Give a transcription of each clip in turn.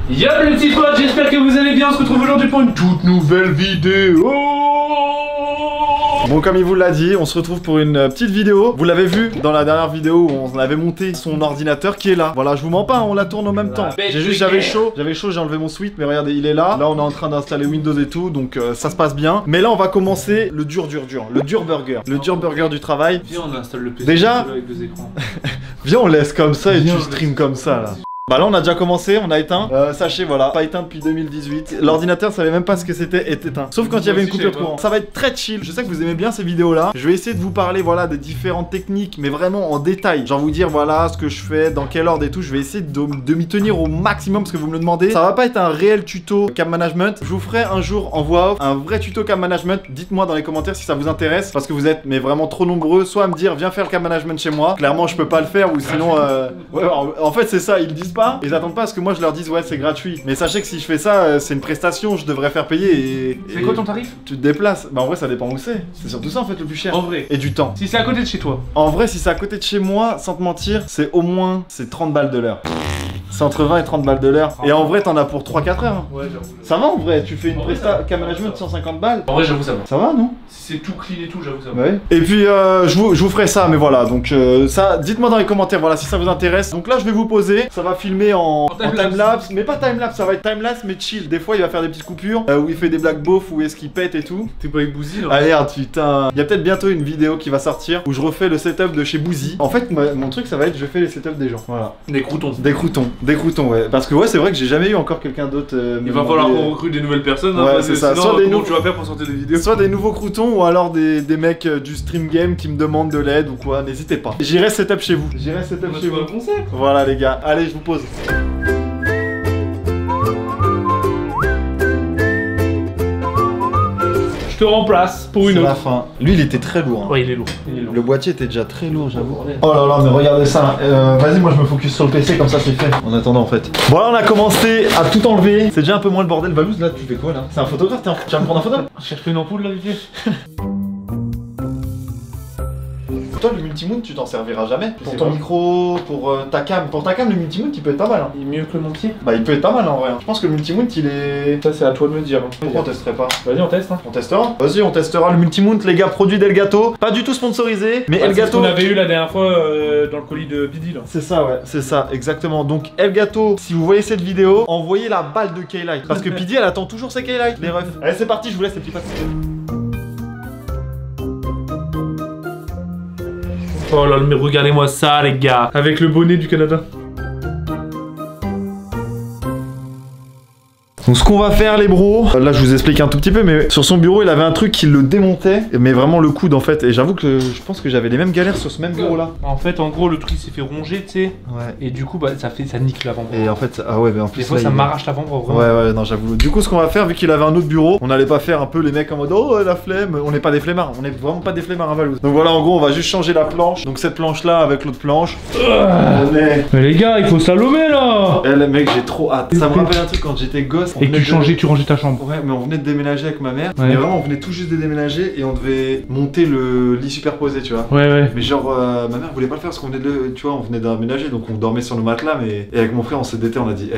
Y'a le petit pote, j'espère que vous allez bien. On se retrouve aujourd'hui pour une toute nouvelle vidéo. Bon, comme il vous l'a dit, on se retrouve pour une petite vidéo. Vous l'avez vu dans la dernière vidéo où on avait monté son ordinateur qui est là. Voilà, je vous mens pas, on la tourne en même temps. J'avais chaud, j'ai enlevé mon suite, mais regardez, il est là. Là, on est en train d'installer Windows et tout, donc ça se passe bien. Mais là, on va commencer le dur burger. Le dur burger du travail. Viens, on installe le PC déjà avec deux écrans. Viens, on laisse comme ça et tu stream comme ça là. Bah là on a déjà commencé, on a éteint. Sachez voilà, pas éteint depuis 2018. L'ordinateur savait même pas ce que c'était éteint. Sauf quand il y avait une coupure de courant. Ça va être très chill. Je sais que vous aimez bien ces vidéos là. Je vais essayer de vous parler voilà des différentes techniques, mais vraiment en détail. Genre vous dire voilà ce que je fais, dans quel ordre et tout. Je vais essayer de m'y tenir au maximum parce que vous me le demandez. Ça va pas être un réel tuto cam management. Je vous ferai un jour en voix off un vrai tuto cam management. Dites-moi dans les commentaires si ça vous intéresse parce que vous êtes mais vraiment trop nombreux. Soit à me dire viens faire le cam management chez moi. Clairement je peux pas le faire ou sinon ouais, en fait c'est ça, ils le disent pas. Ils attendent pas à ce que moi je leur dise ouais c'est gratuit. Mais sachez que si je fais ça, c'est une prestation, je devrais faire payer et... C'est quoi ton tarif? Tu te déplaces. Bah en vrai ça dépend où c'est. C'est surtout ça en fait le plus cher. En vrai. Et du temps. Si c'est à côté de chez toi. En vrai si c'est à côté de chez moi, sans te mentir, c'est au moins 30 balles de l'heure. C'est entre 20 et 30 balles de l'heure. Et en vrai t'en as pour 3-4 heures. Hein. Ouais j'avoue. Ça va en vrai, tu fais une presta cam management de 150 balles. En vrai j'avoue ça va. Ça va non? Si c'est tout clean et tout j'avoue ça va. Ouais. Et puis je vous ferai ça, mais voilà, donc ça, dites-moi dans les commentaires, voilà, si ça vous intéresse. Donc là je vais vous poser, ça va filmer en time-lapse, mais pas time-lapse, ça va être time-lapse mais chill. Des fois il va faire des petites coupures, où il fait des blagues beaufs, où est-ce qu'il pète et tout. T'es pas avec Bouzy là? Ah merde putain, il y a peut-être bientôt une vidéo qui va sortir où je refais le setup de chez Bouzy. En fait mon truc ça va être je fais les setups des gens, voilà. Des croutons. Des croutons ouais. Parce que ouais c'est vrai que j'ai jamais eu encore quelqu'un d'autre. Il va falloir qu'on recrute des nouvelles personnes. Ouais hein, c'est ça, sinon, soit des comment tu vas faire pour sortir des vidéos? Soit des nouveaux croutons ou alors des mecs du stream game qui me demandent de l'aide ou quoi, n'hésitez pas. J'irai setup chez vous. J'irai setup chez vous. Voilà les gars, allez je vous pose. Je te remplace pour une C'est autre. la fin. Lui il était très lourd. Hein. Ouais il est lourd. Le boîtier était déjà très lourd j'avoue. Oh là là mais regardez ça. Vas-y moi je me focus sur le PC comme ça c'est fait. En attendant en fait. Bon là on a commencé à tout enlever. C'est déjà un peu moins le bordel. Valouz là tu fais quoi là? C'est un photographe, tu vas me prendre en photo? Je cherche une ampoule là vite. Toi le multimoon tu t'en serviras jamais. Pour ton micro, pour ta cam. Pour ta cam le multimoon il peut être pas mal hein. Il est mieux que mon pied. Bah il peut être pas mal en vrai. Je pense que le multimoon il est... Ça c'est à toi de me dire. Pourquoi on testerait pas? Vas-y on teste hein. On testera? Vas-y on testera le multimount les gars, produit d'Elgato. Pas du tout sponsorisé, mais Elgato... On avait eu la dernière fois dans le colis de Pidi là. C'est ça ouais, c'est ça, exactement. Donc Elgato, si vous voyez cette vidéo, envoyez la balle de K-Light. Parce que Pidi elle attend toujours ses K-Light, les refs. Allez c'est parti, je vous laisse les petits pattes. Oh là mais regardez-moi ça les gars. Avec le bonnet du Canada. Donc ce qu'on va faire les bros, là je vous explique un tout petit peu mais sur son bureau il avait un truc qui le démontait, mais vraiment le coude en fait, et j'avoue que je pense que j'avais les mêmes galères sur ce même bureau là. En fait en gros le truc il s'est fait ronger tu sais. Ouais. Et du coup bah ça nique l'avant-bras. Et en fait, ah ouais mais en plus des fois là, ça m'arrache l'avant-bras vraiment. Ouais non j'avoue. Du coup ce qu'on va faire vu qu'il avait un autre bureau, on n'allait pas faire un peu les mecs en mode oh la flemme, on n'est pas des flemmards, on est vraiment pas des flemmards à Valouz. Donc voilà en gros on va juste changer la planche, donc cette planche là avec l'autre planche. Mais les gars il faut slalomer là. Eh les mecs j'ai trop hâte. Ça me rappelle un truc quand j'étais gosse. Et que tu rangeais ta chambre. Ouais mais on venait de déménager avec ma mère. Ouais. Mais vraiment on venait tout juste de déménager et on devait monter le lit superposé tu vois. Ouais. Mais genre ma mère voulait pas le faire parce qu'on venait de tu vois on venait d'aménager donc on dormait sur le matelas mais et avec mon frère on s'est dété on a dit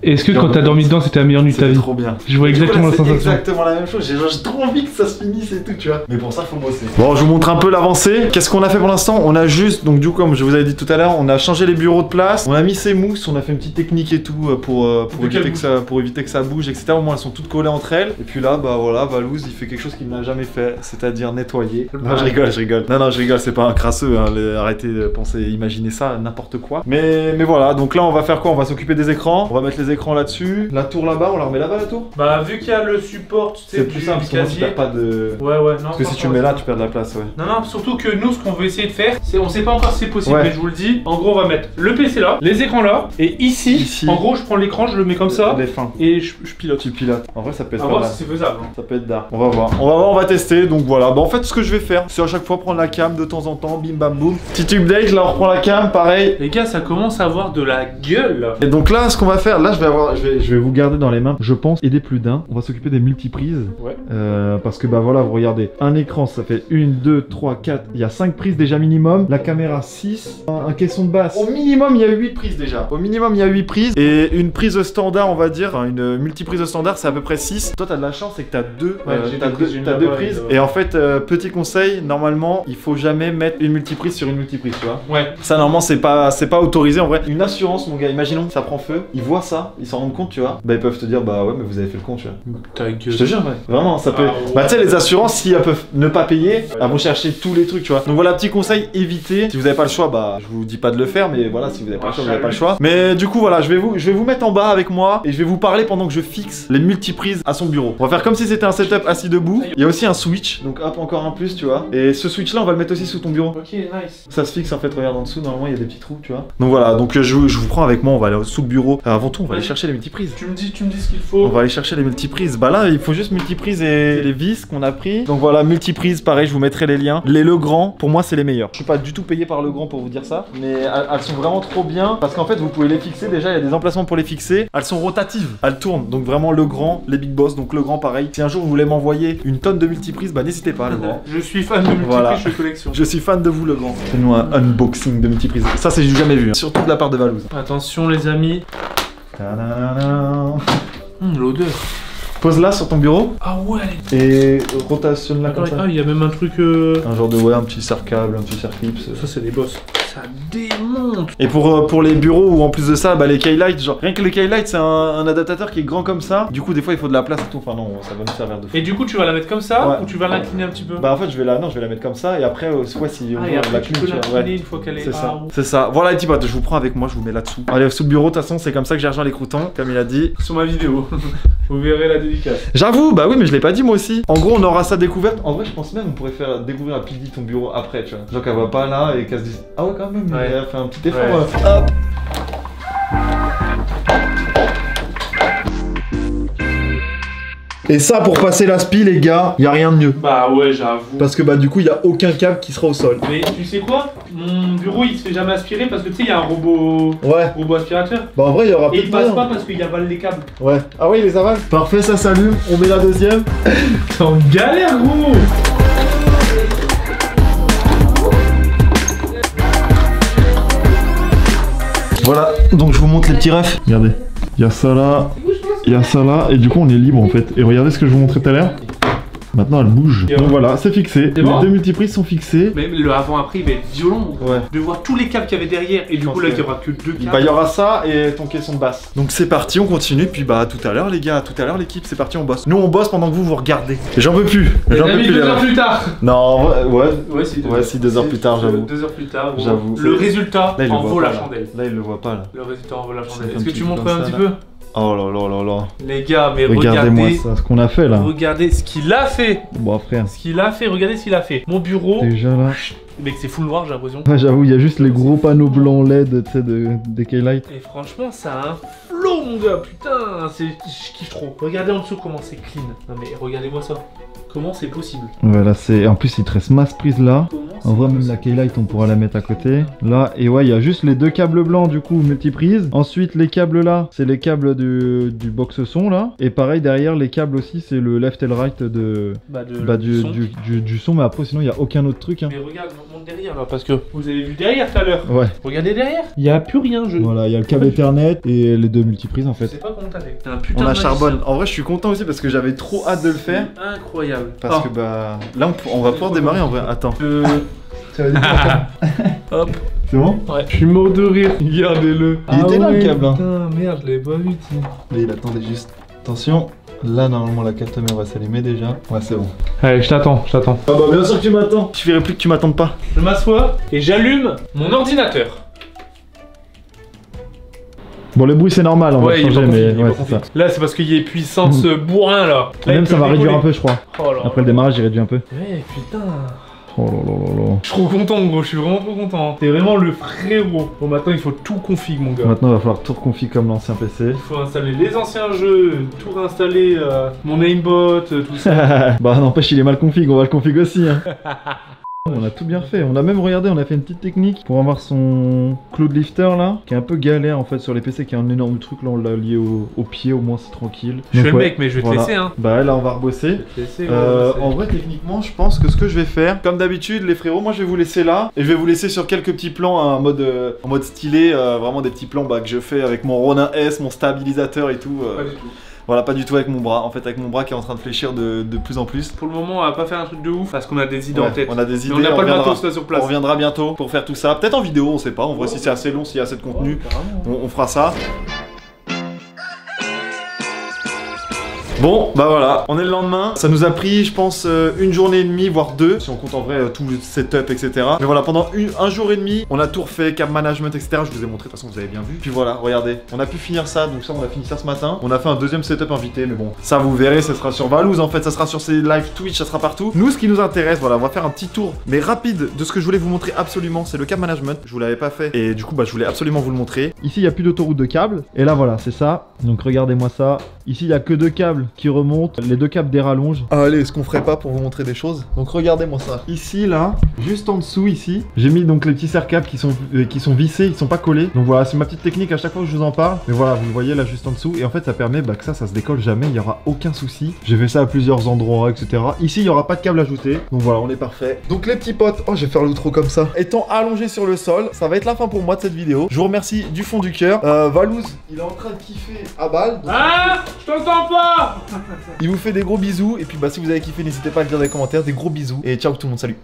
Est-ce que quand t'as dormi dedans c'était la meilleure nuit de ta vie? Trop bien. Je vois exactement la sensation. Exactement la même chose. J'ai trop envie que ça se finisse et tout, tu vois. Mais pour ça, faut bosser. Bon, je vous montre un peu l'avancée. Qu'est-ce qu'on a fait pour l'instant? On a juste, donc du coup, comme je vous avais dit tout à l'heure, on a changé les bureaux de place. On a mis ces mousses, on a fait une petite technique et tout pour éviter que ça bouge, etc. Au moins, elles sont toutes collées entre elles. Et puis là, bah voilà, Valouz, il fait quelque chose qu'il n'a jamais fait, c'est-à-dire nettoyer. Non, je rigole. Non, je rigole. C'est pas un crasseux. Hein. Arrêtez de penser, imaginer ça, n'importe quoi. Mais voilà. Donc là, on va faire quoi? On va s'occuper des écrans. On va mettre les écrans là-dessus. La tour là-bas, on la remet là-bas la tour? Bah vu qu'il y a le support, tu sais, c'est plus simple parce que moi, tu perds pas de... Ouais, non. Parce que si tu le mets là, tu perds de la place, ouais. Non, surtout que nous, ce qu'on veut essayer de faire, c'est, on sait pas encore si c'est possible, ouais. Mais je vous le dis, en gros, on va mettre le PC là, les écrans là, et ici. En gros, je prends l'écran, je le mets comme ça, les fins. Et je pilote. Tu pilotes. En vrai, ça peut être pas mal. Si c'est faisable. Hein. Ça peut être d'art. On va voir, on va tester, donc voilà. Bah en fait, ce que je vais faire, c'est à chaque fois prendre la cam de temps en temps, bim bam boum. Petit update, là on reprend la cam, pareil. Les gars, ça commence à avoir de la gueule. Et donc là, ce qu'on va faire, là je vais vous garder dans les mains. Je pense aider plus d'un. On va s'occuper des multiprises. Ouais. Parce que bah voilà, vous regardez, un écran ça fait 1, 2, 3, 4. Il y a 5 prises déjà minimum. La caméra 6. Un caisson de basse. Au minimum, il y a 8 prises déjà. Au minimum, il y a 8 prises. Et une prise standard, on va dire. Enfin, une multiprise standard, c'est à peu près 6. Toi, t'as de la chance, c'est que t'as deux. T'as deux prises. Et en fait, petit conseil, normalement, il faut jamais mettre une multiprise sur une multiprise, tu vois. Ouais. Ça, normalement, c'est pas autorisé en vrai. Une assurance, mon gars, imaginons, ça prend feu. Ils voient ça, ils s'en rendent compte, tu vois. Bah, ils peuvent te dire, bah ouais, mais vous avez fait le con, tu vois. Ta gueule. Je te jure, ouais. Vraiment, ça peut. Ouais. Bah, tu sais, les assurances, si elles peuvent ne pas payer, elles vont chercher tous les trucs, tu vois. Donc voilà, petit conseil, évitez. Si vous avez pas le choix, bah, je vous dis pas de le faire, mais voilà, si vous avez pas le choix, vous avez pas le choix. Mais du coup, voilà, je vais vous mettre en bas avec moi et je vais vous parler pendant que je fixe les multiprises à son bureau. On va faire comme si c'était un setup assis debout. Il y a aussi un switch, donc hop, encore un plus, tu vois. Et ce switch là, on va le mettre aussi sous ton bureau. Ok, nice. Ça se fixe en fait, regarde en dessous, normalement il y a des petits trous, tu vois. Donc voilà, donc je vous prends avec moi, on va aller sous le bureau. Avant tout, on va aller chercher les multiprises. Tu me dis ce qu'il faut. On va aller chercher les multiprises. Bah là, il faut juste multiprises et les vis qu'on a pris. Donc voilà, multiprises, pareil, je vous mettrai les liens. Les Legrand, pour moi, c'est les meilleurs. Je suis pas du tout payé par Legrand pour vous dire ça, mais elles sont vraiment trop bien parce qu'en fait, vous pouvez les fixer. Déjà, il y a des emplacements pour les fixer. Elles sont rotatives, elles tournent. Donc vraiment Legrand, les Big Boss, donc Legrand, pareil. Si un jour vous voulez m'envoyer une tonne de multiprises, bah n'hésitez pas, Legrand. Je suis fan de multiprises, Voilà. je collection. Je suis fan de vous, Legrand. Fais-nous un unboxing de multiprises. Ça, c'est jamais vu, hein. Surtout de la part de Valouz. Attention, les amis. L'odeur. Pose-la sur ton bureau. Ah ouais. Et rotationne-la comme ça. Ah, il y a même un truc. Un genre de un petit serre-câble, un petit serre-clips. Ça, c'est des boss. Ça démonte. Et pour les bureaux ou en plus de ça, bah les keylights, genre rien que les keylights, c'est un adaptateur qui est grand comme ça. Du coup, des fois, il faut de la place et tout. Enfin non, ça va nous servir de fou. Et du coup, tu vas la mettre comme ça Ouais. ou tu vas l'incliner un petit peu? Bah en fait, je vais la mettre comme ça et après, soit si on et veut, après, la tu clean, peux tu vois, l'incliner ouais. une fois qu'elle est. C'est ça, c'est ça. Voilà les petits potes, je vous prends avec moi, je vous mets là-dessous. Allez, sous le bureau, de toute façon, c'est comme ça que j'ai rejoint les croutons, comme il a dit. Sur ma vidéo. Vous verrez la dédicace. J'avoue, bah oui, mais je l'ai pas dit moi aussi. En gros, on aura sa découverte. En vrai, je pense même on pourrait faire découvrir à Piggy ton bureau après, tu vois. Genre qu'elle voit pas là et qu'elle se dise ah ouais, quand même, Ouais. elle a fait un petit effort. Ouais. Hop. Et ça, pour passer l'aspi, les gars, y a rien de mieux. Bah ouais, j'avoue. Parce que bah du coup, il y a aucun câble qui sera au sol. Mais tu sais quoi? Mon bureau il se fait jamais aspirer parce que tu sais, il y a un robot aspirateur. Bah en vrai, il y aura Et il peut-être passe moyen. pas parce qu'il avale les câbles. Ouais. Ah ouais, il les avale. Parfait, ça s'allume. On met la deuxième. T'es en galère, gros. Voilà, donc je vous montre les petits refs. Regardez, il y a ça là, il y a ça là, et du coup on est libre en fait. Et regardez ce que je vous montrais tout à l'heure. Maintenant elle bouge. Et Donc voilà, c'est fixé. C'est Les bon deux multiprises sont fixées. Mais le avant-après il va être violent. Ouais. De voir tous les câbles qu'il y avait derrière et du coup là il y aura que deux câbles. Bah il y aura ça et ton caisson de basse. Donc c'est parti, on continue. Puis bah à tout à l'heure les gars, à tout à l'heure l'équipe, c'est parti, on bosse. Nous on bosse pendant que vous regardez. Et j'en peux plus. Les J'en peux amis, plus. 2 les heures refs. plus tard. Non, ouais. Ouais, si 2 heures plus tard, j'avoue. 2 heures plus tard, gros. J'avoue. Le résultat Là il le en voit vaut pas, la là. chandelle. Là il le voit pas là. Le résultat en vaut la C'est chandelle. un Est-ce que petit tu peu montres comme un ça, petit là. peu? Oh là là là là. Les gars, mais Regardez-moi regardez. ça, ce qu'on a fait là. Regardez ce qu'il a fait. Bon frère. Ce qu'il a fait, regardez ce qu'il a fait. Mon bureau. Déjà là. Mec, c'est full noir, j'ai l'impression. Ouais, j'avoue, il y a juste les gros panneaux blancs LED, tu sais, des keylights. Et franchement, ça a un flow, mon gars. Putain, je kiffe trop. Regardez en dessous comment c'est clean. Non, mais regardez-moi ça. Comment c'est possible? Ouais, là, c'est. En plus, il te reste masse prise là. Comment En vrai, même la keylight, on pourra la mettre à côté. Là, et ouais, il y a juste les deux câbles blancs, du coup, multiprise. Ensuite, les câbles là, c'est les câbles du box son là. Et pareil, derrière, les câbles aussi, c'est le left et le right du son. Mais après, sinon, il n'y a aucun autre truc. Hein. Mais regarde, monte derrière là, parce que vous avez vu derrière tout à l'heure. Ouais. Regardez derrière. Il n'y a plus rien, je. Voilà, il y a le câble Ethernet et les deux multiprises en Je sais fait. pas comment t'as fait. T'es un putain On de a magicien. charbonne. En vrai, je suis content aussi parce que j'avais trop hâte de le faire. Incroyable. Parce que bah. Là, on va pouvoir démarrer en vrai. Attends. Hop. C'est bon? Ouais. Je suis mort de rire. Regardez-le. Il était là, le câble, hein. Putain, merde, je l'avais pas vu, tiens. Là, il attendait juste. Attention. Là, normalement, la caméra va s'allumer déjà. Ouais, c'est bon. Allez, je t'attends, je t'attends. Ah bah, bien sûr que tu m'attends. Je ferai plus que tu m'attendes pas. Je m'assois et j'allume mon ordinateur. Bon, le bruit, c'est normal, on va il est changer, pas mais config, il est ouais, pas c'est ça. config. Là, c'est parce qu'il y a puissance bourrin là. Là, Même il ça peut va réduire décoller. un peu, je crois. Oh là Après le démarrage, il réduit un peu. Ouais, putain. Oh là là là là. Je suis trop content, gros, je suis vraiment trop content. T'es vraiment le frérot. Bon, maintenant, il faut tout config, mon gars. Maintenant, il va falloir tout reconfig comme l'ancien PC. Il faut installer les anciens jeux, tout réinstaller, mon aimbot, tout ça. Bah, n'empêche, il est mal config, on va le config aussi. Hein. On a tout bien refait. On a même regardé, on a fait une petite technique pour avoir son cloud lifter là, qui est un peu galère en fait sur les PC, qui est un énorme truc. Là, on l'a lié au pied, au moins c'est tranquille. Je suis le mec, mais je vais te laisser hein. Bah là, on va rebosser. En vrai, techniquement, je pense que ce que je vais faire, comme d'habitude, les frérots, moi je vais vous laisser là et je vais vous laisser sur quelques petits plans en mode stylé, vraiment des petits plans que je fais avec mon Ronin S, mon stabilisateur et tout. Pas du tout. Voilà, pas du tout avec mon bras, en fait avec mon bras qui est en train de fléchir de plus en plus. Pour le moment, on va pas faire un truc de ouf parce qu'on a des idées en tête. On a des idées, mais on n'a pas le matos là sur place. On reviendra bientôt pour faire tout ça, peut-être en vidéo, on sait pas, en vrai si c'est assez long, s'il y a assez de contenu, on fera ça. Bon, bah voilà, on est le lendemain. Ça nous a pris, je pense, une journée et demie, voire deux, si on compte en vrai tout le setup, etc. Mais voilà, pendant un jour et demi, on a tout refait, cam management, etc. Je vous ai montré, de toute façon, vous avez bien vu. Puis voilà, regardez, on a pu finir ça, donc ça, on a fini ça ce matin. On a fait un deuxième setup invité, mais bon, ça vous verrez, ça sera sur Valouz en fait, ça sera sur ses live Twitch, ça sera partout. Nous, ce qui nous intéresse, voilà, on va faire un petit tour, mais rapide, de ce que je voulais vous montrer absolument, c'est le cam management. Je vous l'avais pas fait, et du coup, bah, je voulais absolument vous le montrer. Ici, il n'y a plus d'autoroute de câbles, et là, voilà, c'est ça. Donc regardez-moi ça. Ici, il n'y a que deux câbles qui remontent. Les deux câbles des rallonges. Allez, est-ce qu'on ferait pas pour vous montrer des choses? Donc regardez-moi ça. Ici, là, juste en dessous, ici, j'ai mis donc les petits serre-câbles qui sont vissés, ils sont pas collés. Donc voilà, c'est ma petite technique à chaque fois que je vous en parle. Mais voilà, vous le voyez là juste en dessous. Et en fait, ça permet que ça se décolle jamais. Il y aura aucun souci. J'ai fait ça à plusieurs endroits, etc. Ici, il y aura pas de câble ajouté. Donc voilà, on est parfait. Donc les petits potes, oh, je vais faire l'outro comme ça. Étant allongé sur le sol, ça va être la fin pour moi de cette vidéo. Je vous remercie du fond du cœur. Valouz, il est en train de kiffer à balle. Ah, je t'entends pas. Il vous fait des gros bisous et puis bah si vous avez kiffé n'hésitez pas à le dire dans les commentaires, des gros bisous et ciao tout le monde, salut.